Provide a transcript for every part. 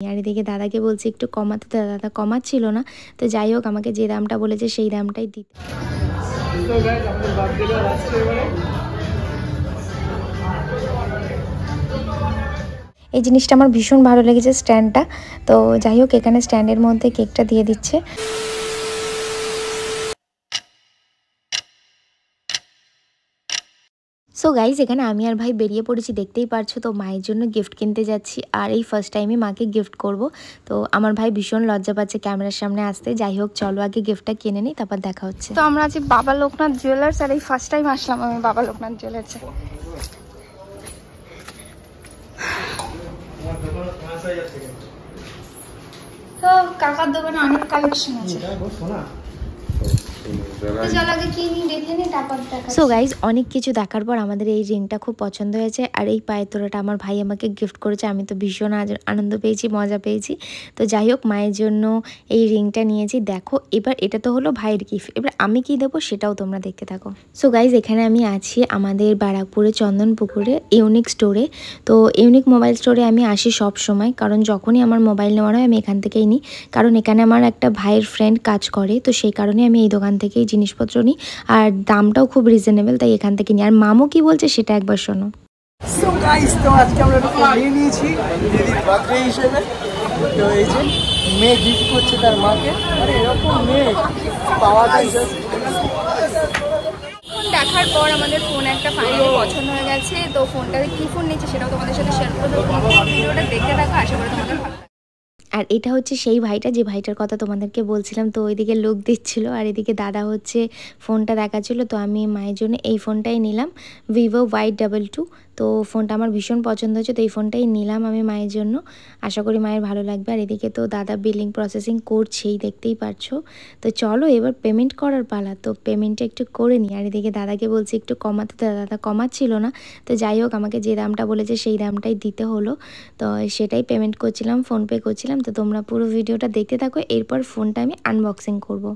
আর এদিকে দাদাকে বলছি একটু কমাতে, তো দাদা কমাচ্ছিল না। তো যাই হোক আমাকে যে দামটা বলেছে সেই দামটাই দিতে। এই জিনিসটা আমার ভীষণ ভালো লেগেছে, স্ট্যান্ডটা। তো যাই হোক এখানে স্ট্যান্ডের মধ্যে কেকটা দিয়ে দিচ্ছে। সো গাইজ এখানে আমি আর ভাই বেরিয়ে পড়েছি, দেখতেই পারছো। তো মায়ের জন্য গিফট কিনতে যাচ্ছি, আর এই ফার্স্ট টাইমে মাকে গিফট করব। তো আমার ভাই ভীষণ লজ্জা পাচ্ছে ক্যামেরার সামনে আসতে। যাই হোক চলো আগে গিফটটা কিনে নিই, তারপর দেখা হচ্ছে। তো আমরা আছি বাবা লোকনাথ জুয়েলার্স, আর এই ফার্স্ট টাইম আসলাম আমি বাবা লোকনাথ জুয়েলার্সে। তো কাকার দোকানে অনেক কালেকশন আছে। সো গাইজ অনেক কিছু দেখার পর আমাদের এই রিংটা খুব পছন্দ হয়েছে, আর এই পায়ের তোড়াটা আমার ভাই আমাকে গিফট করেছে। আমি তো ভীষণ আনন্দ পেয়েছি, মজা পেয়েছি। তো যাই হোক মায়ের জন্য এই রিংটা নিয়েছি। দেখো এবার এটা তো হলো ভাইয়ের গিফট, এবার আমি কি দেবো সেটাও তোমরা দেখতে থাকো। সো গাইজ এখানে আমি আছি আমাদের ব্যারাকপুরে চন্দনপুকুরে ইউনিক স্টোরে। তো ইউনিক মোবাইল স্টোরে আমি আসি সব সময়, কারণ যখনই আমার মোবাইল নেওয়ার হয় আমি এখান থেকেই নিই। কারণ এখানে আমার একটা ভাইয়ের ফ্রেন্ড কাজ করে, তো সেই কারণে আমি এই দোকান থেকেই জিনিসপত্র নিই, আর দামটাও খুব রিজনেবল, তাই এখান থেকে নিই। আর মামু কি বলছে সেটা একবার শোনো। সো গাইস তো আজকে আমরা একটা ফোন নিয়ে নিয়েছি দিদির বার্থডে হিসেবে। তো এই যে মেয়ে গিফট করছে তার মাকে, আরে এরকম মেয়ে পাওয়া যায় জাস্ট। ফোন দেখার পর আমাদের ফোন একটা ফাইনালি পছন্দ হয়ে গেছে। তো ফোনটা কি ফোন নিচ্ছে সেটাও তোমাদের সাথে শেয়ার করে দেবো। ভিডিওটা দেখতে থাকো, আশা করি তোমাদের ভালো লাগবে। আর এটা হচ্ছে সেই ভাইটা যে ভাইটার কথা তোমাদেরকে বলছিলাম। তো ওইদিকে লোক দিচ্ছিল, আর এদিকে দাদা হচ্ছে ফোনটা দেখাচ্ছিল। তো আমি মায়ের জন্য এই ফোনটাই নিলাম, ভিভো Y22। তো ফোনটা আমার ভীষণ পছন্দ হয়েছে, তো এই ফোনটাই নিলাম আমি মায়ের জন্য। আশা করি মায়ের ভালো লাগবে। আর এদিকে তো দাদা বিলিং প্রসেসিং করছেই, দেখতেই পারছো। তো চলো এবার পেমেন্ট করার পালা, তো পেমেন্টটা একটু করে নিই। আর এদিকে দাদাকে বলছি একটু কমাতে, তো দাদা কমাচ্ছিল না। তো যাই হোক আমাকে যে দামটা বলেছে সেই দামটাই দিতে হলো। তো সেটাই পেমেন্ট করছিলাম, ফোনপে করছিলাম। তো তোমরা পুরো ভিডিওটা দেখতে থাকো, এরপর ফোনটা আমি আনবক্সিং করব।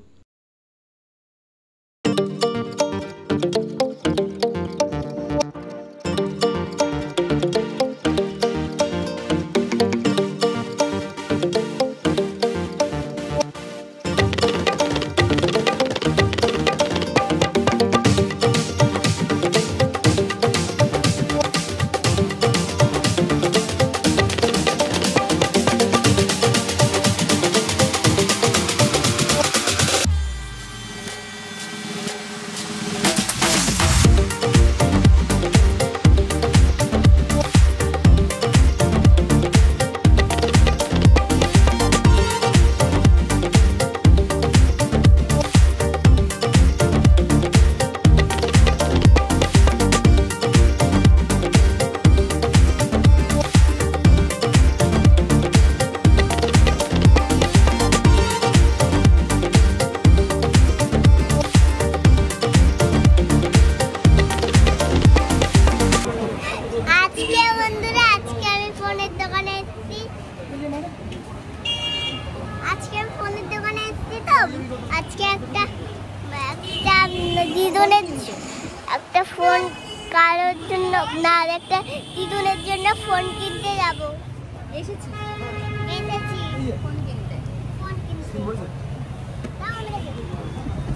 আজকে একটা দিদুনের একটা ফোন কারোর জন্য না, একটা দিদুনের জন্য ফোন কিনতে যাব। এসেছি ফোন কিনতে।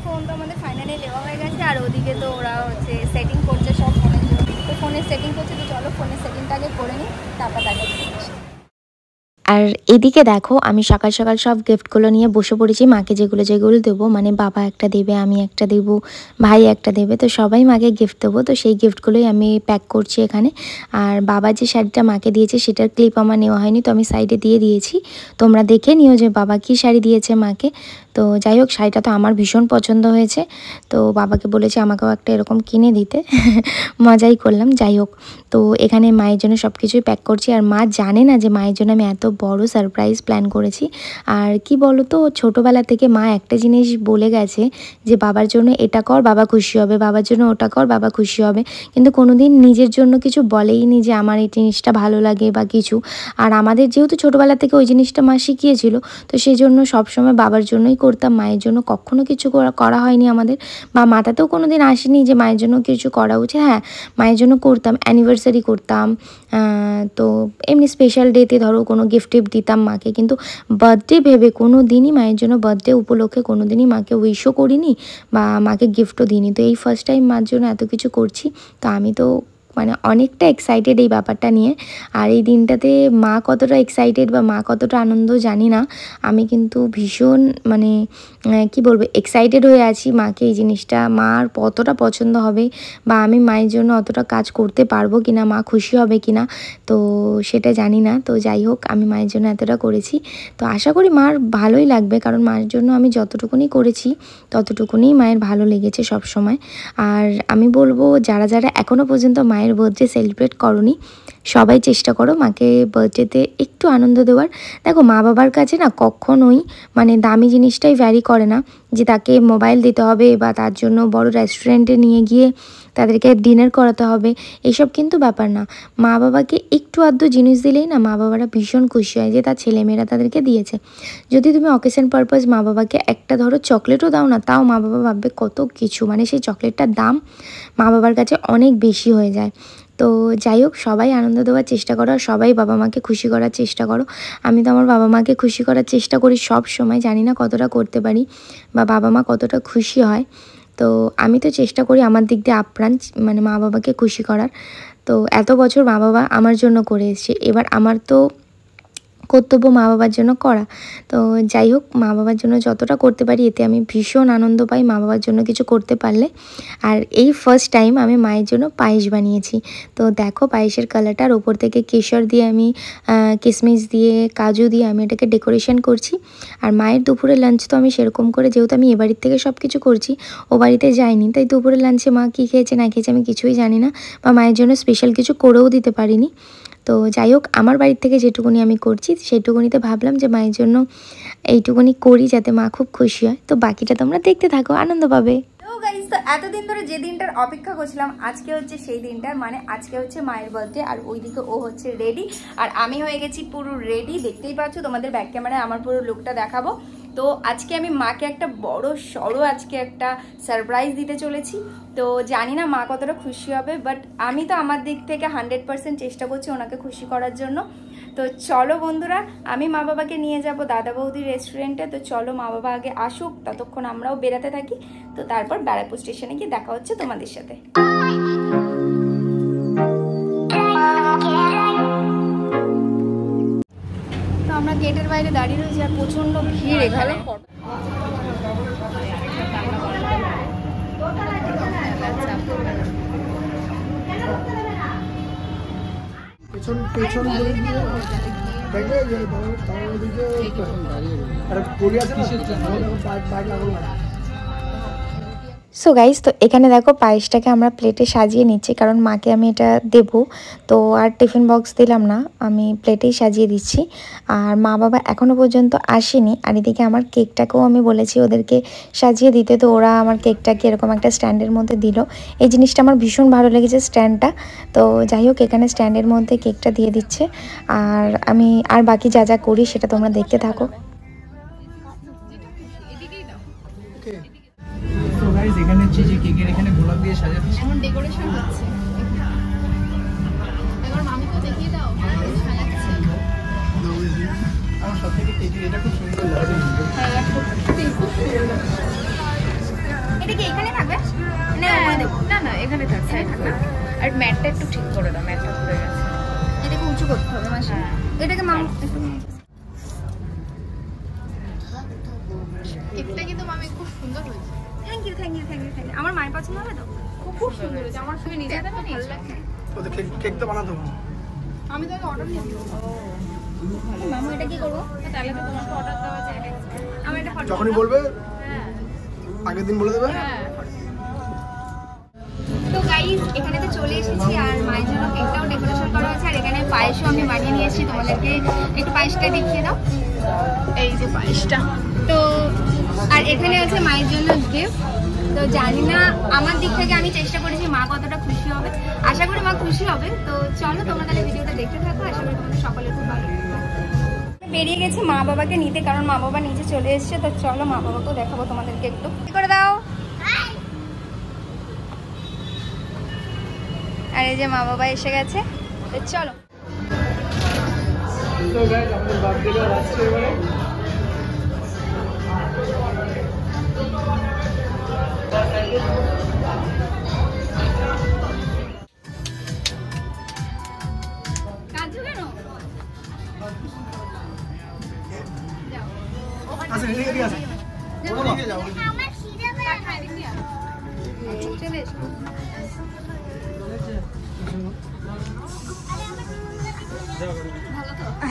ফোন তো আমাদের ফাইনালি নেওয়া হয়ে গেছে, আর ওদিকে তো ওরা হচ্ছে সেটিং করছে সব ফোনের জন্য। তো ফোনের সেটিং করছে, তো চলো ফোনের সেটিংটা আগে করে নিই, তারপর দেখা যাচ্ছে। আর এদিকে দেখো আমি সকাল সকাল সব গিফটগুলো নিয়ে বসে পড়েছি। মাকে যেগুলো যেগুলো দেবো, মানে বাবা একটা দেবে, আমি একটা দেবো, ভাই একটা দেবে, তো সবাই মাকে গিফট দেবো। তো সেই গিফটগুলোই আমি প্যাক করছি এখানে। আর বাবা যে শাড়িটা মাকে দিয়েছে সেটার ক্লিপ আমার নেওয়া হয়নি, তো আমি সাইডে দিয়ে দিয়েছি। তোমরা দেখে নিও যে বাবা কী শাড়ি দিয়েছে মাকে। তো যাই হোক শাড়িটা তো আমার ভীষণ পছন্দ হয়েছে, তো বাবাকে বলেছি আমাকেও একটা এরকম কিনে দিতে। মজাই করলাম। যাই হোক তো এখানে মায়ের জন্য সব কিছুই প্যাক করছি, আর মা জানে না যে মায়ের জন্য আমি এত বড় সারপ্রাইজ প্ল্যান করেছি। আর কি বলো তো, ছোটোবেলা থেকে মা একটা জিনিস বলে গেছে যে বাবার জন্য এটা কর বাবা খুশি হবে, বাবার জন্য ওটা কর বাবা খুশি হবে, কিন্তু কোনোদিন নিজের জন্য কিছু বলেইনি যে আমার এই জিনিসটা ভালো লাগে বা কিছু। আর আমাদের যেহেতু ছোটোবেলা থেকে ওই জিনিসটা মা শিখিয়েছিল, তো সেই জন্য সবসময় বাবার জন্যই করতাম, মায়ের জন্য কখনো কিছু করা হয়নি আমাদের, বা মাথাতেও কোনো দিন আসেনি যে মায়ের জন্য কিছু করা উচিত। হ্যাঁ, মায়ের জন্য করতাম, অ্যানিভার্সারি করতাম, তো এমনি স্পেশাল ডেতে ধরো কোনো গিফট টিফট দিতাম মাকে, কিন্তু বার্থডে ভেবে কোনো দিনই মায়ের জন্য, বার্থডে উপলক্ষে কোনো দিনই মাকে উইশও করিনি বা মাকে গিফটও দিইনি। তো এই ফার্স্ট টাইম মার জন্য এত কিছু করছি, তো আমি তো মানে অনেকটা এক্সাইটেড এই ব্যাপারটা নিয়ে। আর এই দিনটাতে মা কতটা এক্সাইটেড বা মা কতটা আনন্দ জানি না, আমি কিন্তু ভীষণ মানে কি বলবো এক্সাইটেড হয়ে আছি মাকে এই জিনিসটা, মার কতটা পছন্দ হবে বা আমি মায়ের জন্য অতটা কাজ করতে পারবো কিনা, মা খুশি হবে কিনা, তো সেটা জানি না। তো যাই হোক, আমি মায়ের জন্য এতটা করেছি, তো আশা করি মার ভালোই লাগবে, কারণ মায়ের জন্য আমি যতটুকুনি করেছি ততটুকুনি মায়ের ভালো লেগেছে সব সময়। আর আমি বলবো যারা যারা এখনও পর্যন্ত মায়ের বার্থডে সেলিব্রেট করনি, সবাই চেষ্টা করো মাকে বার্থডেতে একটু আনন্দ দেওয়ার। দেখো, মা বাবার কাছে না কখনোই মানে দামি জিনিসটাই ভ্যারি করে না, যে তাকে মোবাইল দিতে হবে বা তার জন্য বড় রেস্টুরেন্টে নিয়ে গিয়ে তাদেরকে ডিনার করাতে হবে, এসব কিন্তু ব্যাপার না। মা বাবাকে একটু আধটু জিনিস দিলেই না মা বাবারা ভীষণ খুশি হয় যে তার ছেলেমেয়েরা তাদেরকে দিয়েছে। যদি তুমি অকেশন পারপাস মা বাবাকে একটা ধরো চকলেটও দাও না, তাও মা বাবা ভাববে কত কিছু, মানে সেই চকলেটটার দাম মা বাবার কাছে অনেক বেশি হয়ে যায়। তো যাই হোক, সবাই আনন্দ দেওয়ার চেষ্টা করো, সবাই বাবা মাকে খুশি করার চেষ্টা করো। আমি তো আমার বাবা মাকে খুশি করার চেষ্টা করি সব সময়, জানি না কতটা করতে পারি বা বাবা মা কতটা খুশি হয়, তো আমি তো চেষ্টা করি আমার দিক দিয়ে আপ্রাণ মানে মা বাবাকে খুশি করার। তো এত বছর মা বাবা আমার জন্য করে এসেছে, এবার আমার তো কর্তব্য মা বাবার জন্য করা। তো যাই হোক, মা বাবার জন্য যতটা করতে পারি এতে আমি ভীষণ আনন্দ পাই, মা বাবার জন্য কিছু করতে পারলে। আর এই ফার্স্ট টাইম আমি মায়ের জন্য পায়েস বানিয়েছি। তো দেখো, পায়েসের কালারটার ওপর থেকে কেশর দিয়ে আমি কিশমিশ দিয়ে কাজু দিয়ে আমি এটাকে ডেকোরেশন করছি। আর মায়ের দুপুরের লাঞ্চ তো আমি সেরকম করে, যেহেতু আমি এ বাড়ির থেকে সব কিছু করছি, ও বাড়িতে যাইনি, তাই দুপুরের লাঞ্চে মা কী খেয়েছে না খেয়েছে আমি কিছুই জানি না, বা মায়ের জন্য স্পেশাল কিছু করেও দিতে পারিনি। তো যাই হোক, আমার বাড়ির থেকে যেটুকুনি আমি করছি সেইটুকুনিতে ভাবলাম যে মায়ের জন্য এইটুকুনি করি যাতে মা খুব খুশি হয়। তো বাকিটা তোমরা দেখতে থাকো, আনন্দ পাবে। তো গাইস, তো এতদিন ধরে যে দিনটার অপেক্ষা করছিলাম আজকে হচ্ছে সেই দিনটার, মানে আজকে হচ্ছে মায়ের বার্থডে। আর ওইদিকে ও হচ্ছে রেডি আর আমি হয়ে গেছি পুরো রেডি, দেখতেই পাচ্ছ তোমাদের ব্যাক ক্যামেরায় আমার পুরো লুকটা দেখাবো। তো আজকে আমি মাকে একটা বড় সড়ো আজকে একটা সারপ্রাইজ দিতে চলেছি। তো জানি না মা কতটা খুশি হবে, বাট আমি তো আমার দিক থেকে 100% চেষ্টা করছি ওনাকে খুশি করার জন্য। তো চলো বন্ধুরা, আমি মা বাবাকে নিয়ে যাব দাদা বৌদির রেস্টুরেন্টে। তো চলো মা বাবা আগে আসুক, ততক্ষণ আমরাও বেরাতে থাকি। তো তারপর ব্যারাকপুর স্টেশনে গিয়ে দেখা হচ্ছে তোমাদের সাথে। তো আমরা গেটের বাইরে দাঁড়িয়ে রয়েছি আর প্রচন্ড ভিড় এখানে। সো গাইস, তো এখানে দেখো পায়েসটাকে আমরা প্লেটে সাজিয়ে নিচ্ছি, কারণ মাকে আমি এটা দেব। তো আর টিফিন বক্স দিলাম না, আমি প্লেটেই সাজিয়ে দিচ্ছি। আর মা বাবা এখনও পর্যন্ত আসেনি। আর এদিকে আমার কেকটাকেও আমি বলেছি ওদেরকে সাজিয়ে দিতে, তো ওরা আমার কেকটাকে এরকম একটা স্ট্যান্ডের মধ্যে দিল। এই জিনিসটা আমার ভীষণ ভালো লেগেছে, স্ট্যান্ডটা। তো যাই হোক, এখানে স্ট্যান্ডের মধ্যে কেকটা দিয়ে দিচ্ছে। আর আমি আর বাকি যা যা করি সেটা তোমরা দেখতে থাকো। তো গাইস, এখানে চিজি কেকের এখানে গোলাপ দিয়ে সাজাচ্ছি, এখন ডেকোরেশন হচ্ছে। এবার মামিকে দেখিয়ে দাও সাজাচ্ছে। আমার সবথেকে কেকের এটা খুব সুন্দর লাগছে। হ্যাঁ, এটা কি এখানে থাকবে না ওখানে দেব? না না, এখানে থাকছে। আর ম্যাটটা একটু ঠিক করে দাও, ম্যাটটা ঘুরে গেছে। এটাকে উঁচু করতে হবে মাসি। এটাকে মামি কেকটা কিন্তু মামি খুব সুন্দর হয়েছে। Thank you thank you thank you thank you. আমার মায়ের পছন্দ হবে তো? খুব সুন্দর হয়েছে। আমার সঙ্গে নিজে দেখো ভালো লাগছে। ওদের কেক তো বানাতে হবে। আমি তো অর্ডার নিয়ে দেবো। মামু এটা কি করবো? তাহলে তো তোমাকে অর্ডার দেওয়া যায়। আমার এটা ফটো যখনই বলবে হ্যাঁ আগের দিন বলে দেবে। হ্যাঁ। তো গাইস, এখানে তো চলে এসেছি আর মায়ের জন্য কেকটাও ডেকোরেশন করা হয়েছে। আর এখানে পায়েসও আমি বানিয়ে নিয়ে এসেছি, তোমাদেরকে একটু পায়েসটা দেখিয়ে দাও। এই যে পায়েসটা। তো আর এখানে আছে মায়ের জন্য গিফট। তো জানি না, আমার দিক থেকে আমি চেষ্টা করেছি মা কতটা খুশি হবে, আশা করি মা খুশি হবে। তো চলো তোমরা তাহলে ভিডিওটা দেখতে থাকো, আশা করি তোমাদের সকলের খুব ভালো লাগবে। পেরিয়ে গেছি মা বাবাকে নিতে, কারণ মা বাবা নিচে চলে এসছে। তো চলো মা বাবাকেও দেখাবো তোমাদেরকে, একটু করে দাও। আর এই যে মা বাবা এসে গেছে, তো চলো। কাজু কেন? চলে এসো।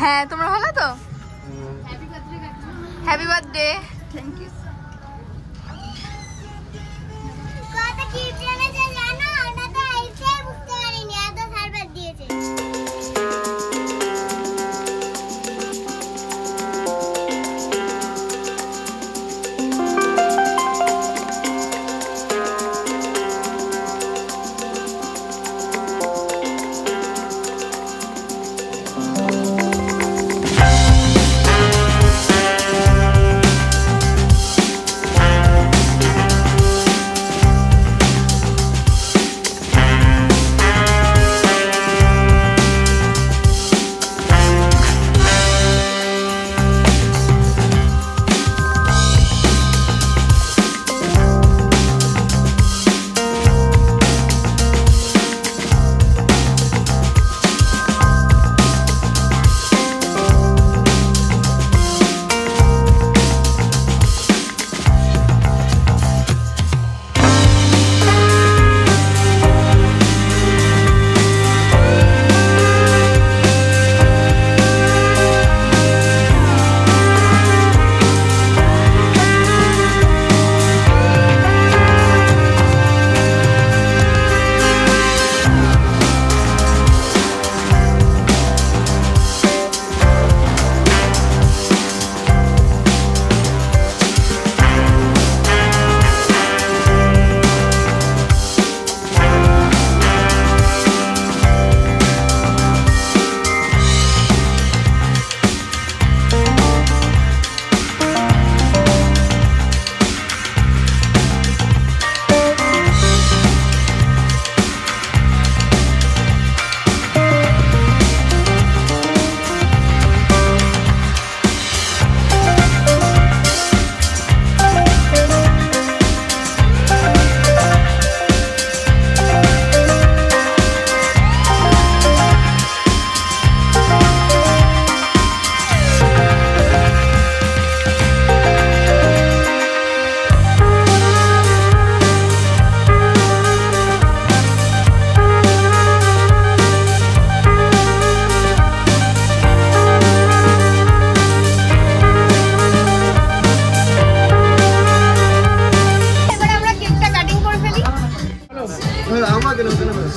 হ্যাঁ তোমরা ভালো তো? Happy birthday. Thank you.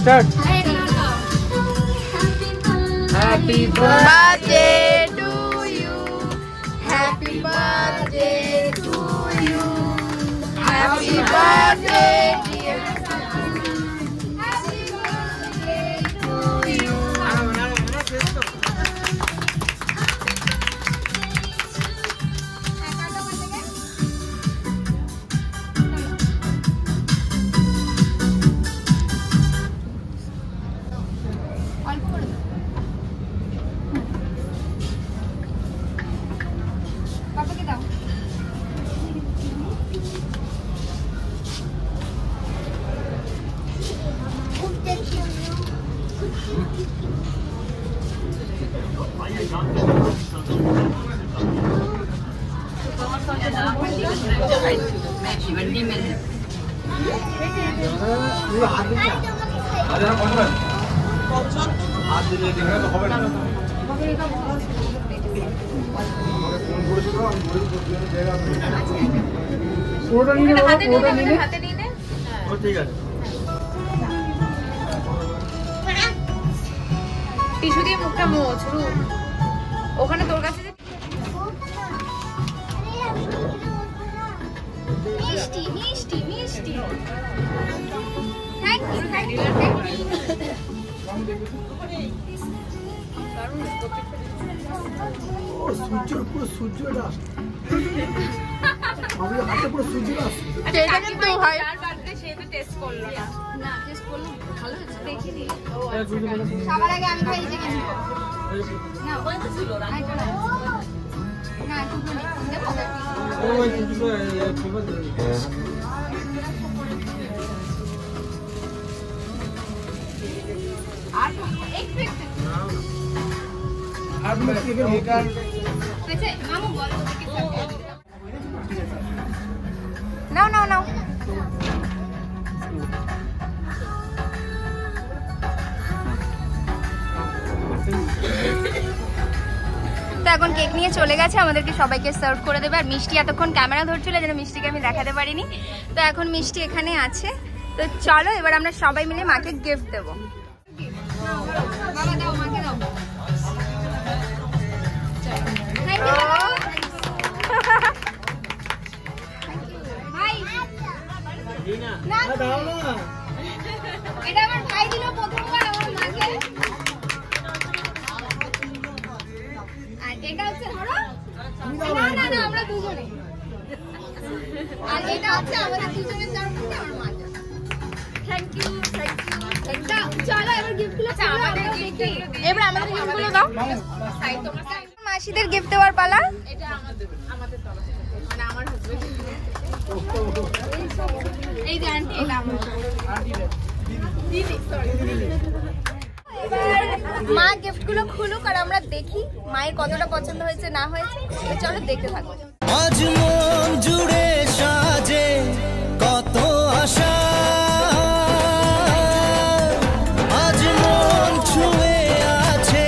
Start. Happy birthday to you. Happy birthday to you. Happy birthday dear. Happy birthday to you. Tissue দিয়ে মুখটা মোছ রূপ ওখানে তোর কাছে মিষ্টি মিষ্টি মিষ্টি থ্যাংক ইউ থ্যাংক ইউ দারুণ সূর্যের পুরো সূর্যটা আমি হাতে পুরো সূর্যটা আসছে। এটা কিন্তু ভাই সবার আগে আমি খাই চিকেন না বলে তো ছিল না নাও তো এখন কেক নিয়ে চলে গেছে, আমাদেরকে সবাইকে সার্ভ করে দেবে। আর মিষ্টি এতক্ষণ ক্যামেরা ধরছিল, যেন মিষ্টিকে আমি দেখাতে পারিনি। তো এখন মিষ্টি এখানে আছে। তো চলো এবার আমরা সবাই মিলে মাকে গিফট দেবো। এটা আমার ভাই দিল প্রথমবার আমার মাকে। আর এটা হচ্ছে ধরো না আমরা দুজনে। আর এটা হচ্ছে আমাদের দুজনের জন্য আমার মাকে। Thank you. এটা চলো এবার গিফটগুলো আমাদের দেখি। এবার আমাদের গিফটগুলো দাও। মাসিদের গিফট দেওয়ার পালা। এটা আমাদের তরফ থেকে, মানে আমার হাজবেন্ড। এই যে আন্টি, এটা আমার দিদি সরি। মা গিফটগুলো খুলুক আর আমরা দেখি মায়ের কতটা পছন্দ হয়েছে না হয়েছে। চলো দেখতে থাকো। আজ মন জুড়ে সাজে কত আশা, আজ মন ছুঁয়ে আছে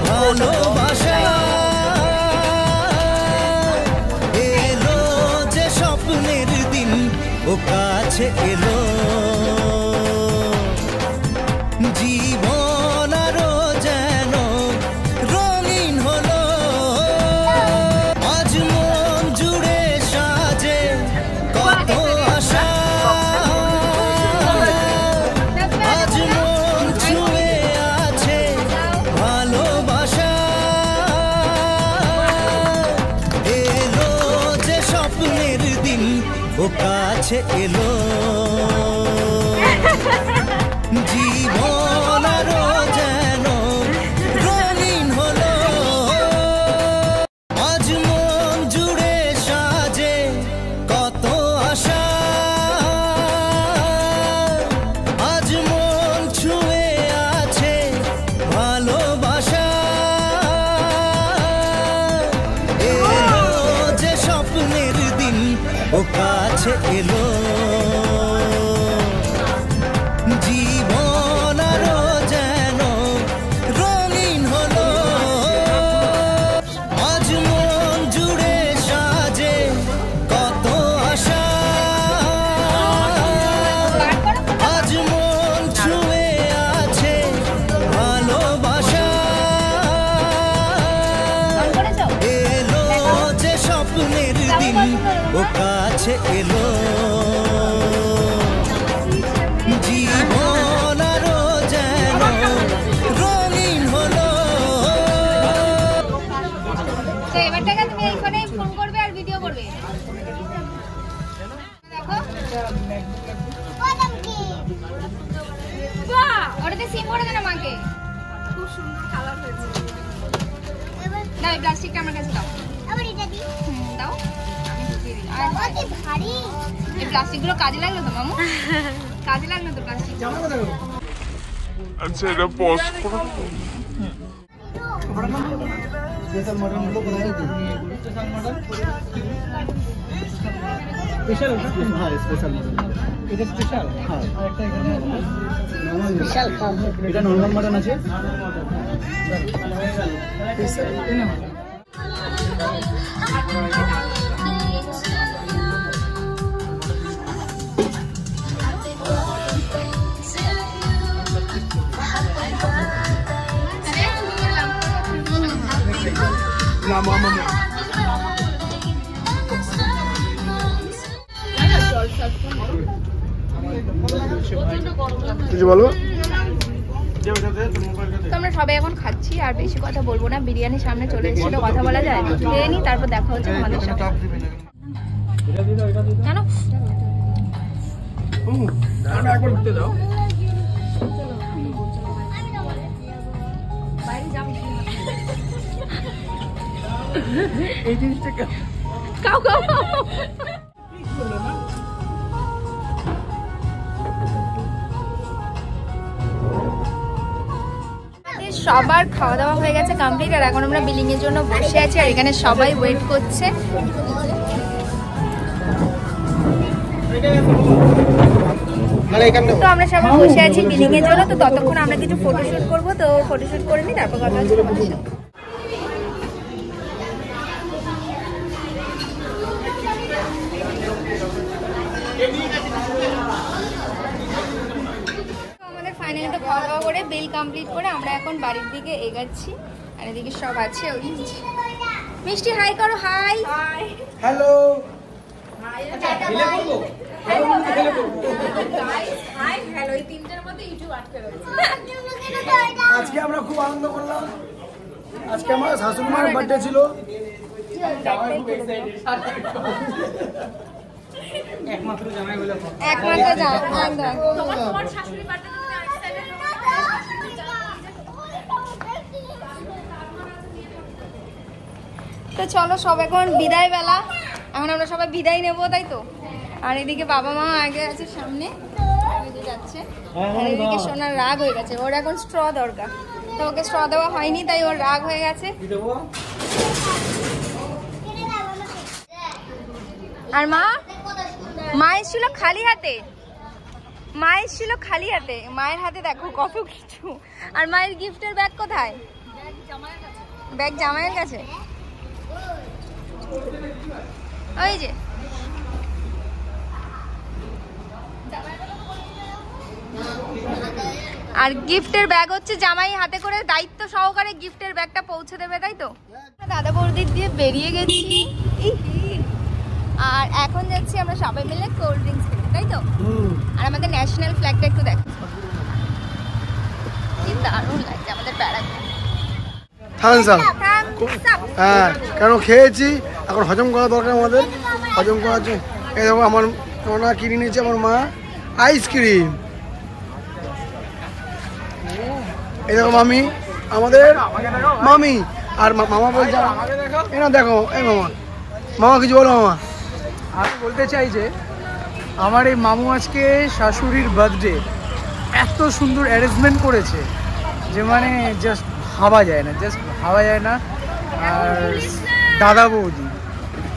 ভালোবাসা। এলো যে স্বপ্নের দিন ও কাছে এলো, জীবন আরো যেন রঙিন হলো। আজ মন জুড়ে সাজে কত আশা, আজ মন ছুঁয়ে আছে ভালোবাসা। এলো যে স্বপ্নের দিন ও কাছে এলো, জীবন আরো যেন রঙিন হলো। আজ মন জুড়ে সাজে কত আশা, আজ মন ছুঁয়ে আছে ভালোবাসা। এলো যে স্বপ্নের দিন ও কাছে এলো, জীবন আরো যেন রঙিন হলো। আজ মন জুড়ে সাজে কত আশা, আজ মন ছুঁয়ে আছে ভালোবাসা। এলো যে স্বপ্নের দিন ও কাছে এলো, জীবন আরো যেন রঙিন হলো। তো এবার টাকা তুমি এইখানে ফোন করবে আর ভিডিও করবে। দেখো বললাম কি বাহ, ওটাতে সিম করে দেন মাকে। খুব সুন্দর কালার হয়েছে। এবার দাও এই প্লাস্টিকটা আমার কাছে দাও। আবার এটা দি দাও আমি ঢুকিয়ে দিই। আর অতি ভারী। এই প্লাস্টিকগুলো কাজে লাগলো তো মামু? কাজে লাগলো তো প্লাস্টিক? আচ্ছা এটা পোস্ট করো। স্পেশাল মটন গুলো কোথায় আছে? স্পেশাল মটন স্পেশাল, হ্যাঁ স্পেশাল মটন। এটা স্পেশাল, হ্যাঁ। আর একটা এখানে নরমাল স্পেশাল কম, এটা নরমাল মটন আছে। স্পেশাল এনে না মামা কিছু বলো। তো আমরা সবাই এখন খাচ্ছি আর বেশি কথা বলবো না, বিরিয়ানির সামনে চলে এসেছিল, কথা বলা যায়, খেয়ে নি তারপর দেখা হচ্ছে আমাদের সাথে। জানো এই জিনিসটা কাউ কাউ সবার খাওয়া দাওয়া হয়ে গেছে কমপ্লিট, আর এখন আমরা বিলিং এর জন্য বসে আছি আর এখানে সবাই ওয়েট করছে। তো আমরা সবাই বসে আছি বিলিং এর জন্য, তো ততক্ষণ আমরা কিছু ফটোশুট করবো, তো ফটোশুট করে নিই তারপর কথা হচ্ছে তোমাদের সাথে। আমাদের ফাইনালি তো খাওয়া দাওয়া করে বিল কমপ্লিট করে আমরা এখন বাড়ির দিকে এগাচ্ছি, আর এদিকে সব আছে। ওই মিষ্টি হাই করো, হাই হ্যালো। আজকে আমরা খুব আনন্দ করলাম, আজকে আমার শাশুড়ি মার বার্থডে ছিল। একমাত্র জামাই বলে তো চলো সব এখন বিদায় বেলা, এখন আমরা সবাই বিদায় নেবো, তাই তো। আর এদিকে বাবা মা আগে আছে সামনে যাচ্ছে, আর এদিকে সোনার রাগ হয়ে গেছে, ওর এখন স্ট্র দরকার, তো ওকে স্ট্র দেওয়া হয়নি তাই ওর রাগ হয়ে গেছে। আর মা এসেছিল খালি হাতে, মায়ের হাতে দেখো কত কিছু। আর মায়ের গিফটের ব্যাগ কোথায়? ব্যাগ জামাইয়ের কাছে, ওই যে। আর গিফটের ব্যাগ হচ্ছে জামাই হাতে করে দায়িত্ব সহকারে গিফটের ব্যাগটা পৌঁছে দেবে, তাই তো। দাদা বৌদির দিয়ে বেরিয়ে গেছি, আর এখন যাচ্ছি আমরা সবাই মিলে কোল্ড ড্রিঙ্কস খেতে, তাই তো। আর আমাদের ন্যাশনাল ফ্ল্যাগটা একটু দেখো, কি দারুণ লাগছে আমাদের প্যারাগ্রাফ। হ্যাঁ, কেন খেয়েছি, এখন হজম করা দরকার আমাদের, হজম করার জন্য। এই দেখো আমার সোনা কিনে নিয়েছে আমার মা আইসক্রিম। এই দেখো মামি, আমাদের মামি। আর মামা বলছে না, দেখো এই মামা কিছু বলো। মামা আমি বলতে চাই যে আমার এই মামু আজকে শাশুড়ির বার্থডে এত সুন্দর অ্যারেঞ্জমেন্ট করেছে যে মানে জাস্ট ভাবা যায় না, আর দাদা বৌদি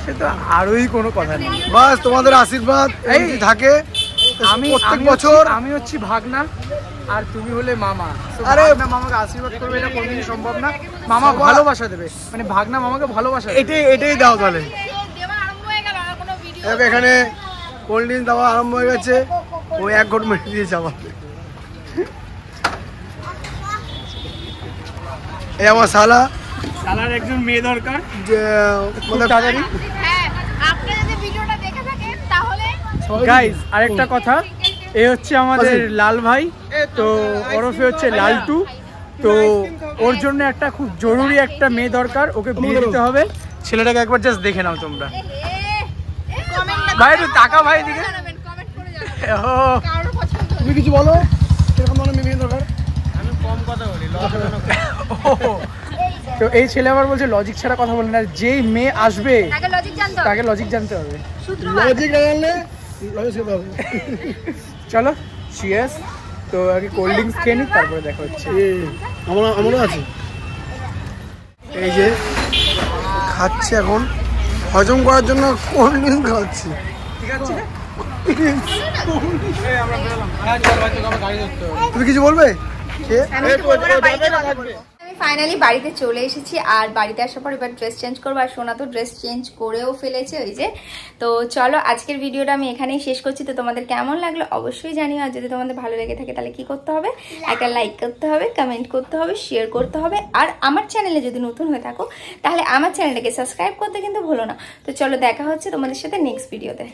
সে তো আরোই কোনো কথা নেই। বাস তোমাদের আশীর্বাদ এই থাকে আমি প্রত্যেক বছর। আমি হচ্ছি ভাগনা আর তুমি হলে মামা। আরে মামাকে আশীর্বাদ করবে এটা কোনোদিনই সম্ভব না, মামা ভালোবাসা দেবে, মানে ভাগনা মামাকে ভালোবাসা। এটাই দাও তাহলে। এখানে কোল্ড ড্রিঙ্কস দেওয়া আরম্ভ হয়ে গেছে, ওই এক ঘট মেরে দিয়েছে আবার। এই আমার শালার একজন মেয়ে দরকার, যে তাড়াতাড়ি। গাইস আরেকটা কথা, এ হচ্ছে আমাদের লাল ভাই, তো ওরফে হচ্ছে লালটু, তো ওর জন্য একটা খুব জরুরি একটা মেয়ে দরকার, ওকে বিয়ে দিতে হবে। ছেলেটাকে একবার জাস্ট দেখে নাও তোমরা। ভাই একটু টাকা ভাই দিকে, তুমি কিছু বলো, সেরকম ধরনের মেয়ে দরকার। আমি কম কথা বলি, তো এই ছেলে আবার বলছে লজিক ছাড়া কথা বলে না, যেই মেয়ে আসবে তাকে লজিক জানতে হবে। লজিক না জানলে লজিক শিখতে হবে। চলো চিয়ার্স। তো আগে কোল্ড ড্রিঙ্কস খেয়ে নিই, তারপরে দেখা হচ্ছে। আমারও আছে, এই যে খাচ্ছি এখন হজম করার জন্য কোল্ড ড্রিঙ্কস খাচ্ছি। ঠিক আছে, তুমি কিছু বলবে? আমি ফাইনালি বাড়িতে চলে এসেছি, আর বাড়িতে আসার পর এবার ড্রেস চেঞ্জ করবো, আর সোনা তো ড্রেস চেঞ্জ করেও ফেলেছে ওই যে। তো চলো আজকের ভিডিওটা আমি এখানেই শেষ করছি। তো তোমাদের কেমন লাগলো অবশ্যই জানিও, আর যদি তোমাদের ভালো লেগে থাকে তাহলে কি করতে হবে, একটা লাইক করতে হবে, কমেন্ট করতে হবে, শেয়ার করতে হবে, আর আমার চ্যানেলে যদি নতুন হয়ে থাকো তাহলে আমার চ্যানেলটাকে সাবস্ক্রাইব করতে কিন্তু ভুলো না। তো চলো দেখা হচ্ছে তোমাদের সাথে নেক্সট ভিডিওতে।